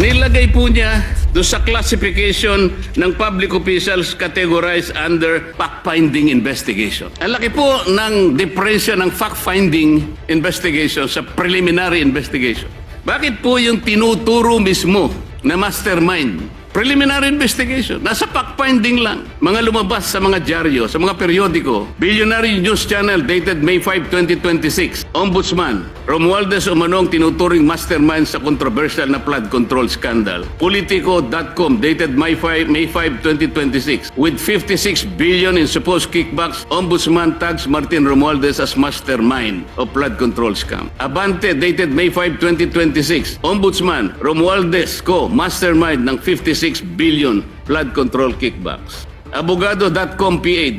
Nilagay po niya doon sa classification ng public officials categorized under fact-finding investigation. Ang laki po ng diferensya ng fact-finding investigation sa preliminary investigation. Bakit po yung tinuturo mismo na mastermind? Preliminary investigation. Nasa fact-finding lang. Mga lumabas sa mga dyaryo, sa mga periodiko. Billionaire News Channel dated May 5, 2026. Ombudsman, Romualdez Umanong tinuturing mastermind sa controversial na flood control scandal. Politico.com dated May 5, 2026. With 56 billion in supposed kickbacks, Ombudsman tags Martin Romualdez as mastermind of flood control scam. Abante dated May 5, 2026. Ombudsman, Romualdez Co. mastermind ng 56 billion flood control kickbacks. Abogado.com.ph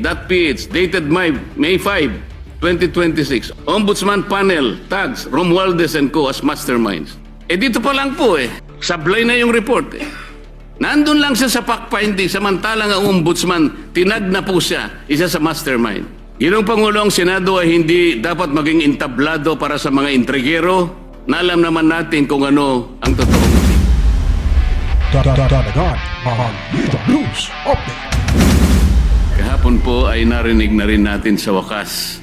dated May 5, 2026. Ombudsman panel tags Romualdez and Co. as masterminds. Dito pa lang po sablay na yung report Nandun lang siya sa fact-finding, samantalang ang ombudsman, tinag na po siya, isa sa mastermind. Ginong Pangulo, ang Senado ay hindi dapat maging entablado para sa mga intrigero na alam naman natin kung ano ang totoo. Dagdagan, Balita News Update. Kahapon po ay narinig na rin natin sa wakas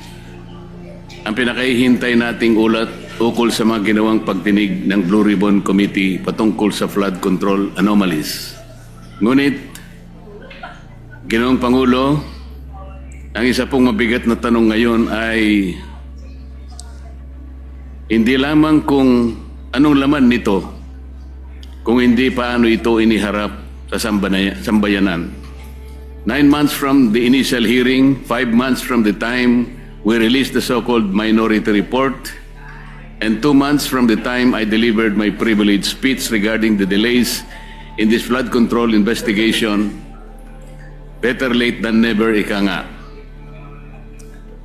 ang pinakahihintay nating ulat ukol sa mga ginawang pagtinig ng Blue Ribbon Committee patungkol sa flood control anomalies. Ngunit, Ginoong Pangulo, ang isa pong mabigat na tanong ngayon ay hindi lamang kung anong laman nito, kung hindi paano ito iniharap sa sambayanan. 9 months from the initial hearing, 5 months from the time we released the so-called minority report, and 2 months from the time I delivered my privileged speech regarding the delays in this flood control investigation, better late than never, ika nga.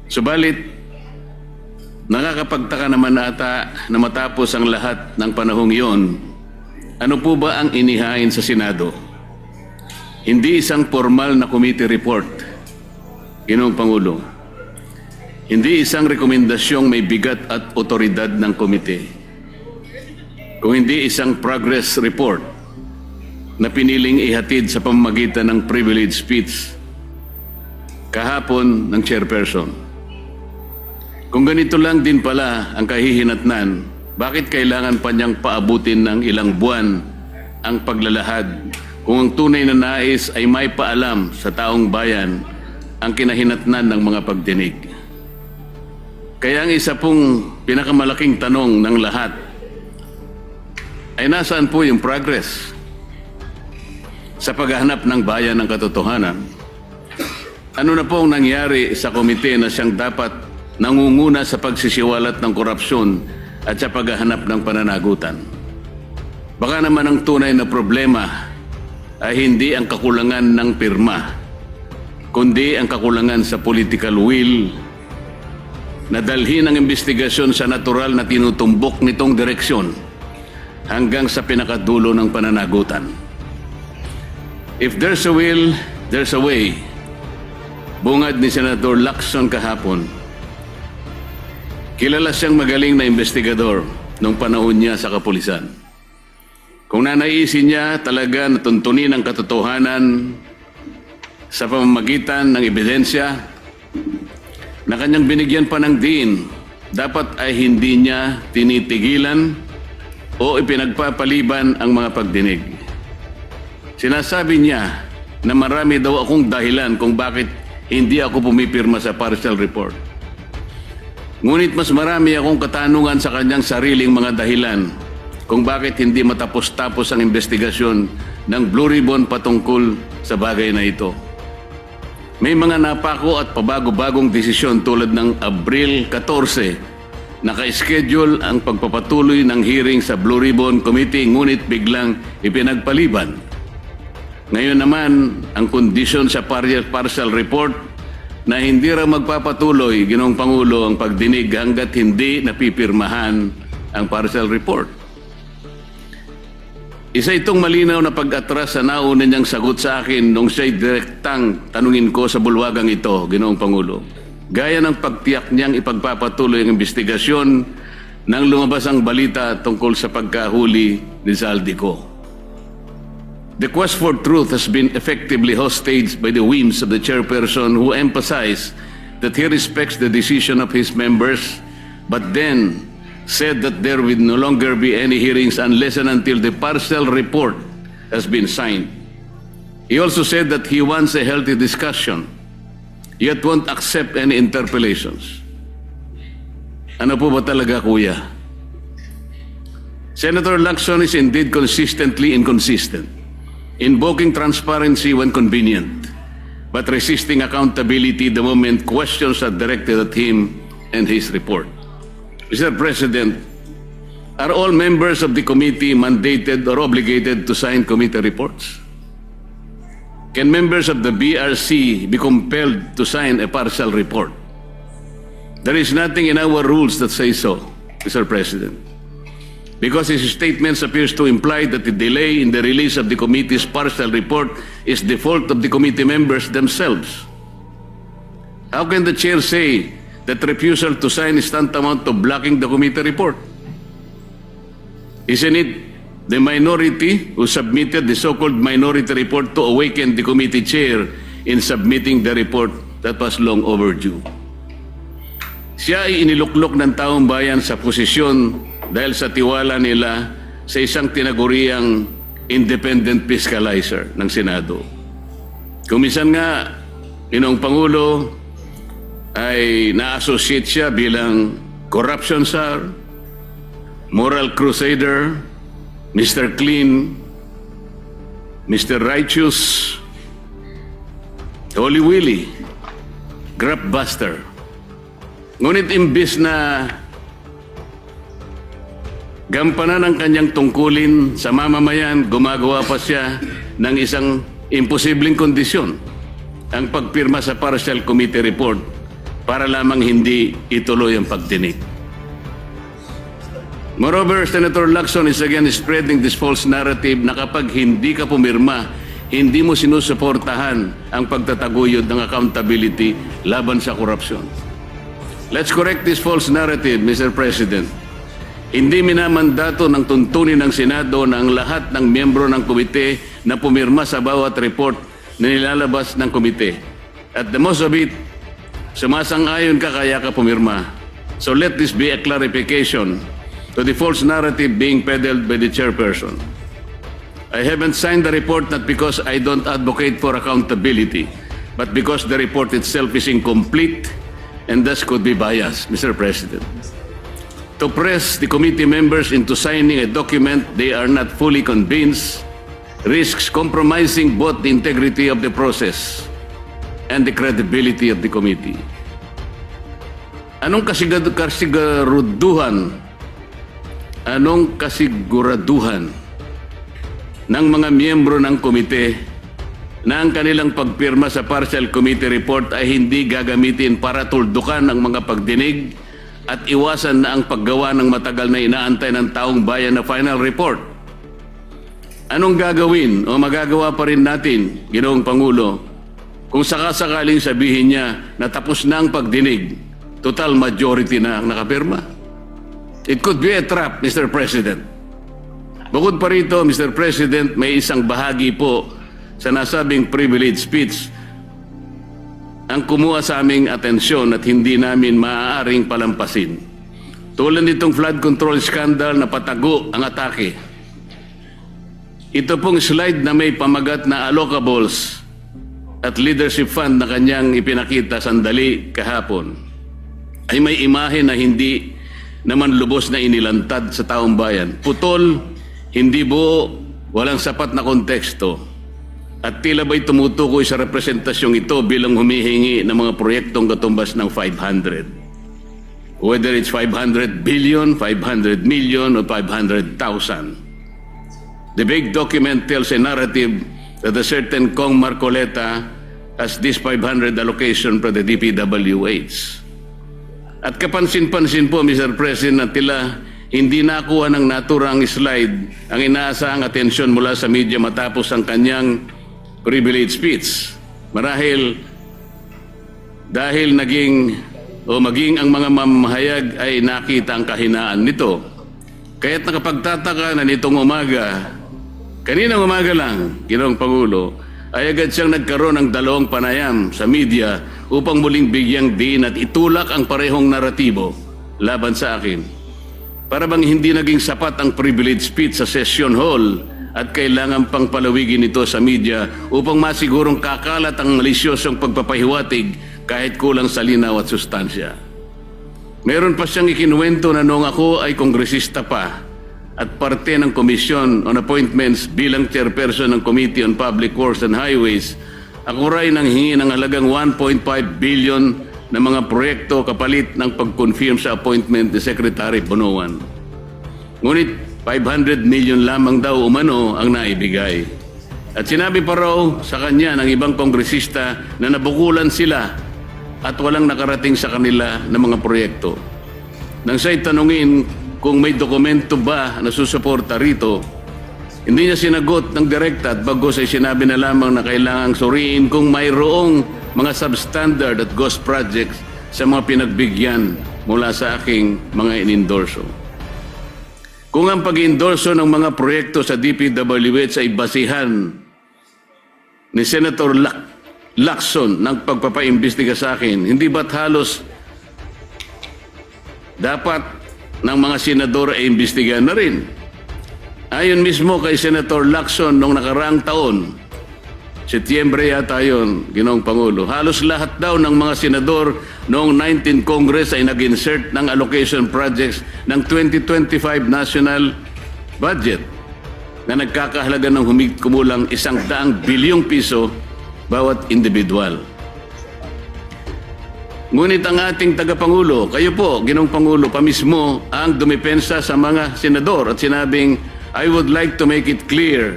Subalit, nakakapagtaka naman ata na matapos ang lahat ng panahong iyon, ano po ba ang inihain sa Senado? Hindi isang formal na committee report, Ginoong Pangulo. Hindi isang rekomendasyong may bigat at otoridad ng komite. Kung hindi isang progress report na piniling ihatid sa pamamagitan ng privilege speech kahapon ng chairperson. Kung ganito lang din pala ang kahihinatnan, bakit kailangan pa niyang paabutin ng ilang buwan ang paglalahad kung ang tunay na nais ay may paalam sa taong bayan ang kinahinatnan ng mga pagdinig? Kaya ang isa pong pinakamalaking tanong ng lahat ay nasaan po yung progress sa paghahanap ng bayan ng katotohanan? Ano na po ang nangyari sa komite na siyang dapat nangunguna sa pagsisiwalat ng korupsyon at sa paghahanap ng pananagutan? Baka naman ang tunay na problema ay hindi ang kakulangan ng pirma, kundi ang kakulangan sa political will na dalhin ang investigasyon sa natural na tinutumbok nitong direksyon hanggang sa pinakadulo ng pananagutan. If there's a will, there's a way. Bungad ni Senador Lacson kahapon. Kilala siyang magaling na investigador nung panahon niya sa kapulisan. Kung nanaisin niya talaga na tuntunin ang katotohanan sa pamamagitan ng ebidensya na kanyang binigyan pa ng diin, dapat ay hindi niya tinitigilan o ipinagpapaliban ang mga pagdinig. Sinasabi niya na marami daw akong dahilan kung bakit hindi ako pumipirma sa partial report. Ngunit mas marami akong katanungan sa kanyang sariling mga dahilan kung bakit hindi matapos-tapos ang investigasyon ng Blue Ribbon patungkol sa bagay na ito. May mga napako at pabago-bagong desisyon tulad ng Abril 14, naka-schedule ang pagpapatuloy ng hearing sa Blue Ribbon Committee ngunit biglang ipinagpaliban. Ngayon naman, ang kondisyon sa partial report na hindi raw magpapatuloy, Ginoong Pangulo, ang pagdinig hanggat hindi napipirmahan ang partial report. Isa itong malinaw na pag-atras sa nauna niyang sagot sa akin nung siya'y direktang tanungin ko sa bulwagang ito, Ginoong Pangulo. Gaya ng pagtiyak niyang ipagpapatuloy ang investigasyon nang lumabas ang balita tungkol sa pagkahuli ni Zaldico. The quest for truth has been effectively hostaged by the whims of the chairperson who emphasized that he respects the decision of his members, but then said that there will no longer be any hearings unless and until the partial report has been signed. He also said that he wants a healthy discussion, yet won't accept any interpellations. Ano po ba talaga, kuya? Senator Lacson is indeed consistently inconsistent, invoking transparency when convenient, but resisting accountability the moment questions are directed at him and his report. Mr. President, are all members of the committee mandated or obligated to sign committee reports? Can members of the BRC be compelled to sign a partial report? There is nothing in our rules that say so, Mr. President, because his statements appears to imply that the delay in the release of the committee's partial report is the fault of the committee members themselves. How can the chair say that refusal to sign is tantamount to blocking the committee report? Isn't it the minority who submitted the so-called minority report to awaken the committee chair in submitting the report that was long overdue? Siya ay iniluklok ng taong bayan sa posisyon dahil sa tiwala nila sa isang tinaguriang independent fiscalizer ng Senado. Kumisan nga, Ginoong Pangulo, ay na-associate siya bilang corruption czar, moral crusader, Mr. Clean, Mr. Righteous, Holy Willy, grabbuster. Ngunit imbis na gampanan ang kanyang tungkulin sa mamamayan, gumagawa pa siya ng isang imposibleng kondisyon, ang pagpirma sa partial committee report para lamang hindi ituloy ang pagdinig. Moreover, Senator Lacson is again spreading this false narrative na kapag hindi ka pumirma, hindi mo sinusuportahan ang pagtataguyod ng accountability laban sa korupsyon. Let's correct this false narrative, Mr. President. Hindi minamandato ng tuntunin ng Senado na ang lahat ng miyembro ng komite na pumirma sa bawat report na nilalabas ng komite. At the most of it, sumasang-ayon ka kaya ka pumirma. So let this be a clarification to the false narrative being peddled by the chairperson. I haven't signed the report not because I don't advocate for accountability, but because the report itself is incomplete and thus could be biased, Mr. President. To press the committee members into signing a document they are not fully convinced risks compromising both the integrity of the process and the credibility of the committee. Anong kasiguraduhan ng mga miyembro ng komite na ang kanilang pagpirma sa partial committee report ay hindi gagamitin para tuldukan ang mga pagdinig at iwasan na ang paggawa ng matagal na inaantay ng taong bayan na final report? Anong gagawin o magagawa pa rin natin, Ginoong Pangulo, kung sakasakaling sabihin niya na tapos na ang pagdinig, total majority na ang nakapirma? It could be a trap, Mr. President. Bukod pa rito, Mr. President, may isang bahagi po sa nasabing privilege speech ang kumuha sa aming atensyon at hindi namin maaaring palampasin. Tulad nitong flood control scandal na patago ang atake. Ito pong slide na may pamagat na allocables at leadership fund na kanyang ipinakita sandali kahapon ay may imahe na hindi naman lubos na inilantad sa taong bayan. Putol, hindi buo, walang sapat na konteksto. At tila ba'y tumutukoy sa representasyong ito bilang humihingi ng mga proyektong katumbas ng 500. Whether it's 500 billion, 500 million, or 500,000. The big document tells a narrative that a certain Kong Marcoleta has this 500 allocation for the DPWH. At kapansin-pansin po, Mr. President, na tila hindi nakuha ng naturang slide ang inaasahang atensyon mula sa media matapos ang kanyang privilege speech. Marahil dahil maging ang mga mamahayag ay nakita ang kahinaan nito. Kaya't nakapagtataka na nitong umaga Kaninang umaga lang, Ginoong Pangulo, ay agad siyang nagkaroon ng dalawang panayam sa media upang muling bigyang diin at itulak ang parehong naratibo laban sa akin. Para bang hindi naging sapat ang privilege speech sa session hall at kailangan pang palawigin ito sa media upang masigurong kakalat ang malisyosong pagpapahiwatig kahit kulang sa linaw at sustansya. Meron pa siyang ikinuwento na noong ako ay kongresista pa at parte ng Commission on Appointments bilang chairperson ng Committee on Public Works and Highways, ako rin nang hingi ng halagang 1.5 billion na mga proyekto kapalit ng pag-confirm sa appointment ni Secretary Bonoan. Ngunit 500 million lamang daw umano ang naibigay. At sinabi pa raw sa kanya ng ibang kongresista na nabukulan sila at walang nakarating sa kanila ng mga proyekto. Nang siya'y tanungin kung may dokumento ba na susuporta rito, hindi niya sinagot ng direkta at bagos ay sinabi na lamang na kailangang suriin kung mayroong mga substandard at ghost projects sa mga pinagbigyan mula sa aking mga inendorso. Kung ang pag-endorso ng mga proyekto sa DPWH ay basihan ni Senator Lacson ng pagpapaimbestiga sa akin, hindi ba't halos dapat ng mga senador ay imbestigahan na rin? Ayon mismo kay Senator Lacson noong nakaraang taon, Setyembre yata yun, Ginoong Pangulo, halos lahat daw ng mga senador noong 19 Congress ay nag-insert ng allocation projects ng 2025 national budget na nagkakahalaga ng humigit kumulang 100 bilyong piso bawat individual. Ngunit ang ating tagapangulo, kayo po, Ginoong Pangulo, pamismo ang dumipensa sa mga senador at sinabing, I would like to make it clear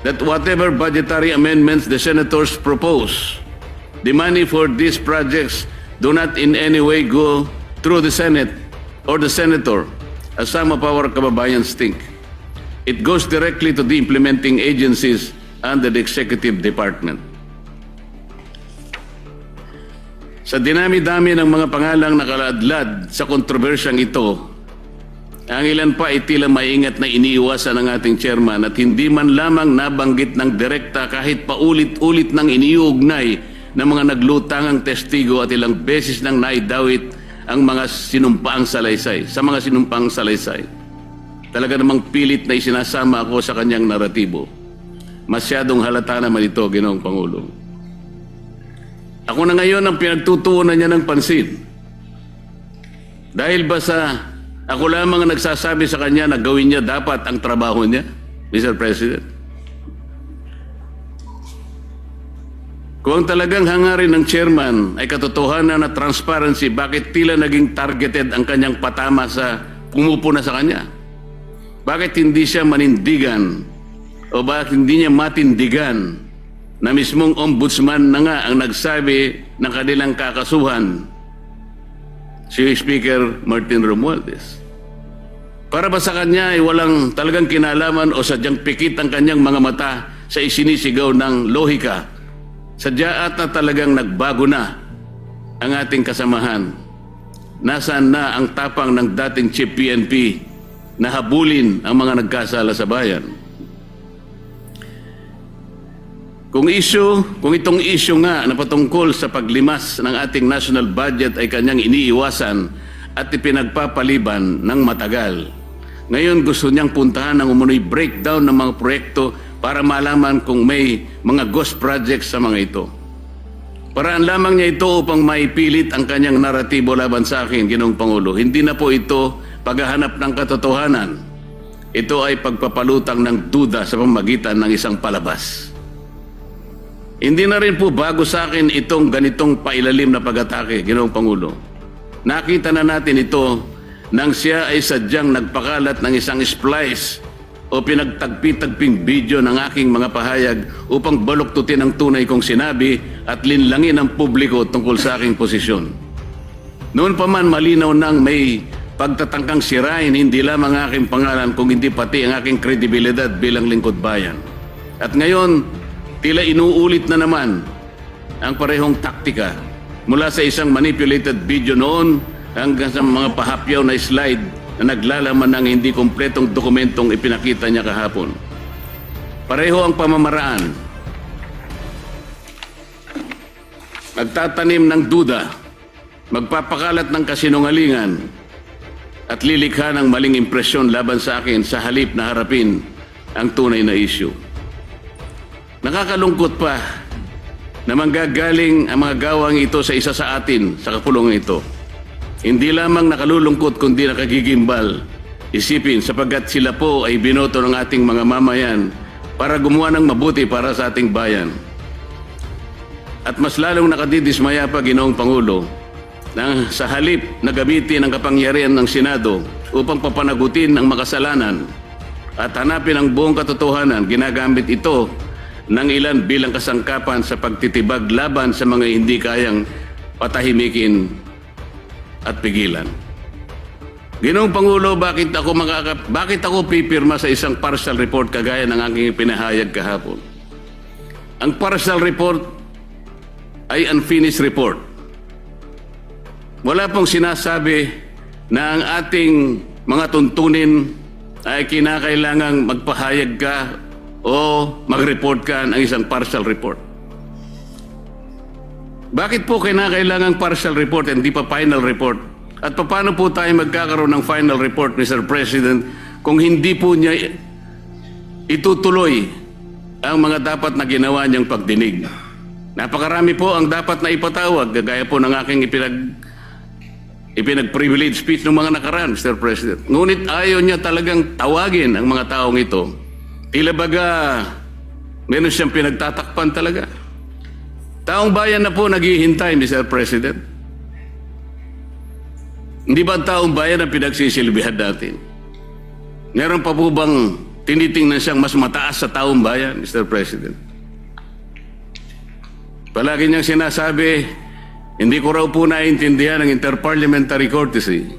that whatever budgetary amendments the senators propose, the money for these projects do not in any way go through the Senate or the senator, as some of our kababayans think. It goes directly to the implementing agencies under the executive department. Sa dinami-dami ng mga pangalang nakaladlad sa kontrobersyang ito, ang ilan pa ay tila maingat na iniiwasan ng ating chairman at hindi man lamang nabanggit ng direkta kahit paulit-ulit nang iniuugnay ng mga naglutangang testigo at ilang beses nang naidawit ang mga sinumpaang salaysay, sa mga sinumpaang salaysay. Talaga namang pilit na isinasama ako sa kanyang naratibo. Masyadong halata naman ito, Ginoong Pangulo. Ako na ngayon ang pinagtutuunan niya ng pansin. Dahil ba sa ako lamang ang nagsasabi sa kanya na gawin niya dapat ang trabaho niya, Mr. President? Kung talagang hangarin ng chairman ay katotohanan na transparency, bakit tila naging targeted ang kanyang patama sa pumupuna sa kanya? Bakit hindi siya manindigan o bakit hindi niya matindigan na mismong ombudsman na nga ang nagsabi ng kanilang kakasuhan, si Speaker Martin Romualdez? Para ba sa kanya ay walang talagang kinalaman o sadyang pikit ang kanyang mga mata sa isinisigaw ng lohika? Sadya ata talagang nagbago na ang ating kasamahan. Nasaan na ang tapang ng dating Chief PNP na habulin ang mga nagkasala sa bayan? Kung itong issue nga na patungkol sa paglimas ng ating national budget ay kanyang iniiwasan at ipinagpapaliban ng matagal, ngayon gusto niyang puntahan ng umunoy breakdown ng mga proyekto para malaman kung may mga ghost projects sa mga ito. Paraan lamang niya ito upang maipilit ang kanyang naratibo laban sa akin, Ginoong Pangulo. Hindi na po ito paghahanap ng katotohanan. Ito ay pagpapalutang ng duda sa pamamagitan ng isang palabas. Hindi na rin po bago sa akin itong ganitong pailalim na pag-atake, Ginoong Pangulo. Nakita na natin ito nang siya ay sadyang nagpakalat ng isang splice o pinagtagpi-tagping video ng aking mga pahayag upang baluktutin ang tunay kong sinabi at linlangin ang publiko tungkol sa aking posisyon. Noon pa man malinaw nang may pagtatangkang sirain hindi lamang ang aking pangalan kung hindi pati ang aking kredibilidad bilang lingkod bayan. At ngayon, tila inuulit na naman ang parehong taktika mula sa isang manipulated video noon hanggang sa mga pahapyaw na slide na naglalaman ng hindi kumpletong dokumentong ipinakita niya kahapon. pareho ang pamamaraan. Magtatanim ng duda, magpapakalat ng kasinungalingan, at lilikha ng maling impresyon laban sa akin sa halip na harapin ang tunay na issue. Nakakalungkot pa na manggagaling ang mga gawang ito sa isa sa atin sa kapulungan ito. Hindi lamang nakalulungkot kundi nakagigimbal isipin sapagkat sila po ay binoto ng ating mga mamayan para gumawa ng mabuti para sa ating bayan. At mas lalong nakadidismaya pa, Ginoong Pangulo, na sa halip na gamitin ang kapangyarihan ng Senado upang papanagutin ang makasalanan at hanapin ang buong katotohanan, ginagamit ito ng ilan bilang kasangkapan sa pagtitibag laban sa mga hindi kayang patahimikin at pigilan. Ginoong Pangulo, bakit ako pipirma sa isang partial report kagaya ng aking pinahayag kahapon? Ang partial report ay unfinished report. Wala pong sinasabi na ang ating mga tuntunin ay kinakailangang magpahayag ka o mag-report ka ng isang partial report. Bakit po kinakailangang partial report and di pa final report? At paano po tayo magkakaroon ng final report, Mr. President, kung hindi po niya itutuloy ang mga dapat na ginawa niyang pagdinig? Napakarami po ang dapat na ipatawag, gaya po ng aking ipinag-privilege speech ng mga nakaraan, Mr. President. Ngunit ayaw niya talagang tawagin ang mga taong ito. Tila baga, meron siyang pinagtatakpan talaga. Taong bayan na po naghihintay, Mr. President. Hindi ba ang taong bayan ang pinagsisilbihan natin? Meron pa po bang tinitingnan siyang mas mataas sa taong bayan, Mr. President? Palagi niyang sinasabi, hindi ko raw po naiintindihan ang interparliamentary courtesy.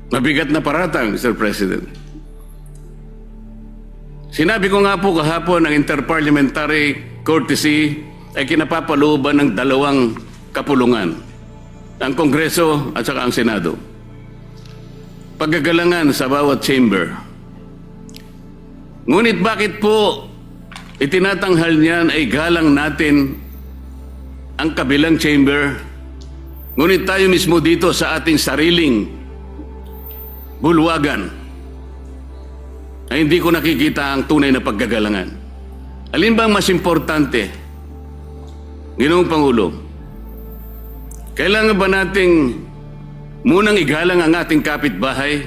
Mabigat na paratang, Mr. President. Sinabi ko nga po kahapon, ang interparliamentary courtesy ay kinapapalooban ng dalawang kapulungan, ang Kongreso at saka ang Senado. Paggagalangan sa bawat chamber. Ngunit bakit po itinatanghal niyan ay galang natin ang kabilang chamber, ngunit tayo mismo dito sa ating sariling bulwagan ay hindi ko nakikita ang tunay na paggagalangan. Alin ba ang mas importante, Ginoong Pangulo? Kailangan ba nating munang igalang ang ating kapitbahay,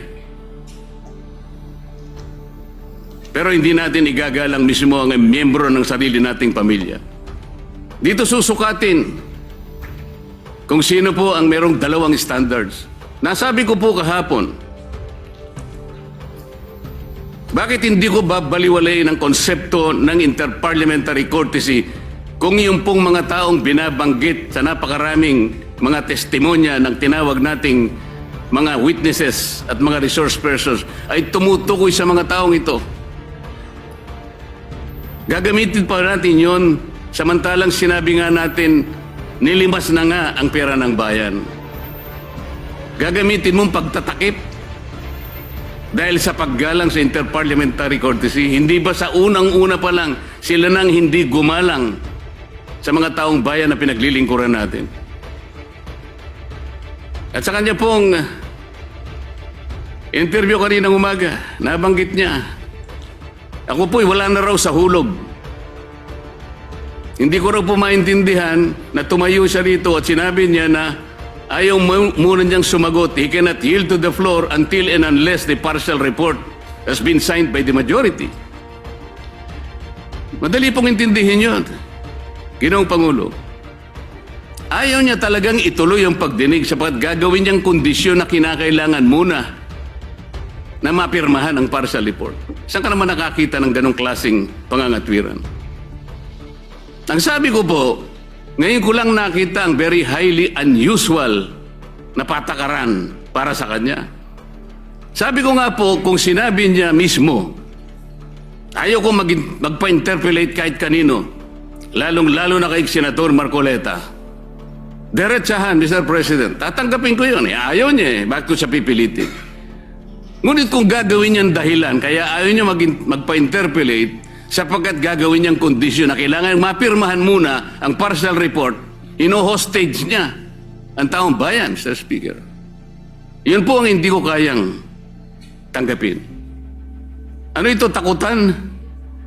pero hindi natin igagalang mismo ang miyembro ng sarili nating pamilya? Dito susukatin kung sino po ang merong dalawang standards. Nasabi ko po kahapon, bakit hindi ko babaliwalayin ang konsepto ng interparliamentary courtesy kung yung pong mga taong binabanggit sa napakaraming mga testimonya ng tinawag nating mga witnesses at mga resource persons ay tumutukoy sa mga taong ito? Gagamitin pa natin yon samantalang sinabi nga natin nilimas na nga ang pera ng bayan. Gagamitin mong pagtatakip dahil sa paggalang sa interparliamentary courtesy. Hindi ba sa unang-una pa lang sila nang hindi gumalang sa mga taong bayan na pinaglilingkuran natin? At sa kanya pong interview kaninang umaga, nabanggit niya, ako po'y wala na raw sa hulog. Hindi ko raw po maintindihan na tumayo siya rito at sinabi niya na ayaw muna niyang sumagot. He cannot yield to the floor until and unless the partial report has been signed by the majority. Madali pong intindihin yun, Ginoong Pangulo. Ayaw niya talagang ituloy ang pagdinig sapagkat gagawin niyang kondisyon na kinakailangan muna na mapirmahan ang partial report. Saan ka naman nakakita ng ganong klaseng pangangatwiran? Ang sabi ko po, ngayon ko lang nakita ang very highly unusual na patakaran para sa kanya. Sabi ko nga po, kung sinabi niya mismo, ayaw ko magpa-interpolate kahit kanino, lalong-lalo na kay Senator Marcoleta. Diretsahan, Mr. President, tatanggapin ko yun. Ayaw niya eh. Bakit ko siya pipilitin? Ngunit kung gagawin niyang dahilan, kaya ayaw niya magpa-interpolate sapagkat gagawin niyang kondisyon na kailangan mapirmahan muna ang partial report, ino-hostage niya ang taong bayan, Mr. Speaker. Yun po ang hindi ko kayang tanggapin. Ano ito, takutan?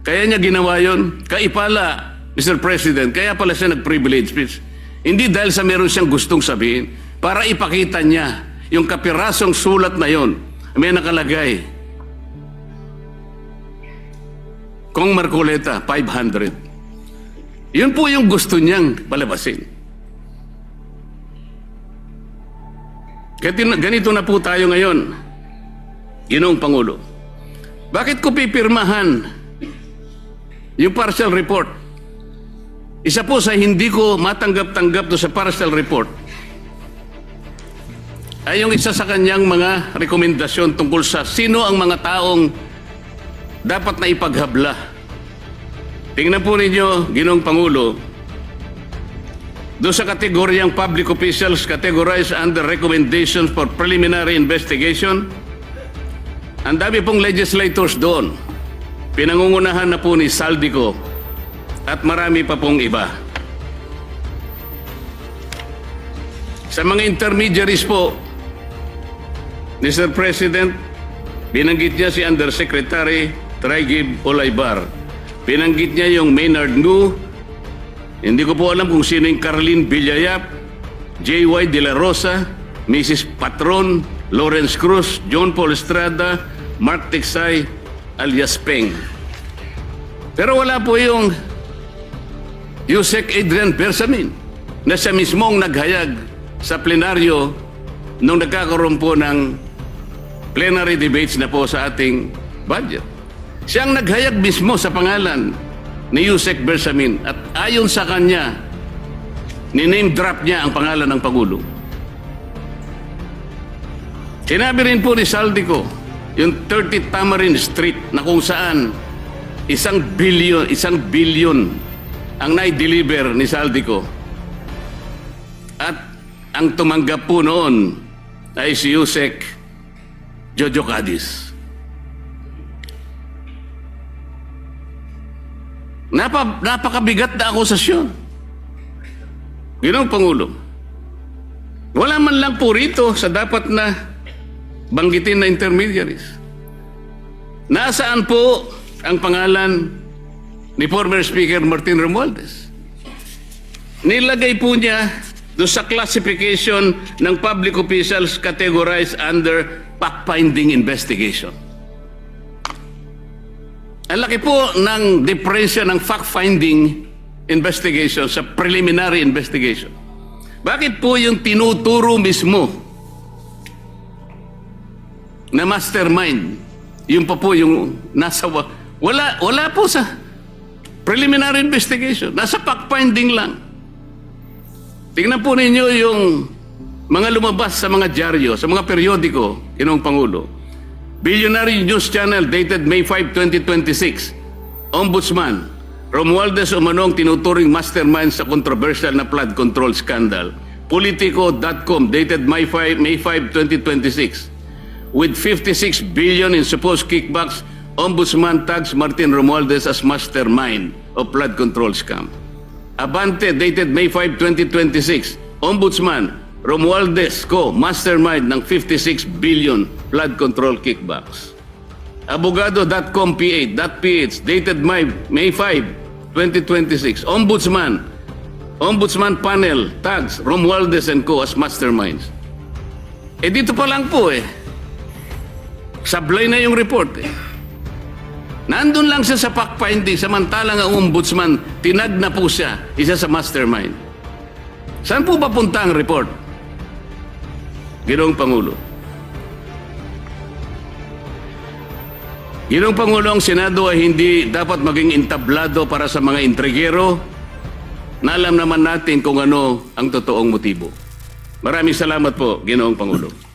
Kaya niya ginawa yun? Kaipala, Mr. President, kaya pala siya nag-privilege speech. Hindi dahil sa meron siyang gustong sabihin, para ipakita niya yung kapirasong sulat na yon. May nakalagay, Kong Marcoleta, 500. Yun po yung gusto niyang palabasin. Ganito na po tayo ngayon, Ginoong Pangulo. Bakit ko pipirmahan yung partial report? Isa po sa hindi ko matanggap-tanggap do sa partial report ay yung isa sa kanyang mga rekomendasyon tungkol sa sino ang mga taong dapat na ipaghabla. Tingnan po ninyo, Ginoong Pangulo, doon sa kategoryang public officials categorized under recommendations for preliminary investigation, ang dami pong legislators doon. Pinangungunahan na po ni Saldico at marami pa pong iba. Sa mga intermediaries po, Mr. President, binanggit niya si Undersecretary Traigib Olaybar. Binanggit niya yung Maynard Ngu. Hindi ko po alam kung sino yung Carlin Villayap, J.Y. De La Rosa, Mrs. Patron, Lawrence Cruz, John Paul Estrada, Mark Tiksay, alias Peng. Pero wala po yung Yusek Adrian Bersamin na siya mismong naghayag sa plenaryo nung nagkakaroon po ng plenary debates na po sa ating budget. Siyang naghayag mismo sa pangalan ni Yusek Bersamin at ayon sa kanya, ni-name drop niya ang pangalan ng Pangulo. Sinabi rin po ni Saldico, yung 30 Tamarin Street na kung saan 1 billion ang nai-deliver ni Saldico. At ang tumanggap po noon ay si Yusek Jojo Cadiz. Napakabigat na akusasyon. Ginoong Pangulo, wala man lang po rito sa dapat na banggitin na intermediaries. Nasaan po ang pangalan ni former Speaker Martin Romualdez? Nilagay po niya doon sa classification ng public officials categorized under fact-finding investigation. Ang laki po ng diferensya ng fact-finding investigation sa preliminary investigation. Bakit po yung tinuturo mismo na mastermind, yung pa po yung nasa wala po sa preliminary investigation, nasa fact-finding lang. Tingnan po ninyo yung mga lumabas sa mga dyaryo, sa mga periodiko, Ginoong Pangulo. Billionaire News Channel dated May 5, 2026. Ombudsman, Romualdez umanong tinuturing mastermind sa controversial na flood control scandal. Politico.com dated May 5, 2026. With 56 billion in supposed kickbacks, Ombudsman tags Martin Romualdez as mastermind of flood control scam. Abante dated May 5, 2026. Ombudsman, Romualdez Co. mastermind ng 56 billion flood control kickbacks. Abogado.com.ph dated May 5, 2026. Ombudsman panel tags Romualdez and Co. as masterminds. Dito pa lang po sablay na yung report Nandun lang siya sa fact-finding, samantalang ang ombudsman, tinag na po siya, isa sa mastermind. Saan po papunta ang report? Ginoong Pangulo. Ginoong Pangulo, ang Senado ay hindi dapat maging entablado para sa mga intrigero na alam naman natin kung ano ang totoong motibo. Maraming salamat po, Ginoong Pangulo.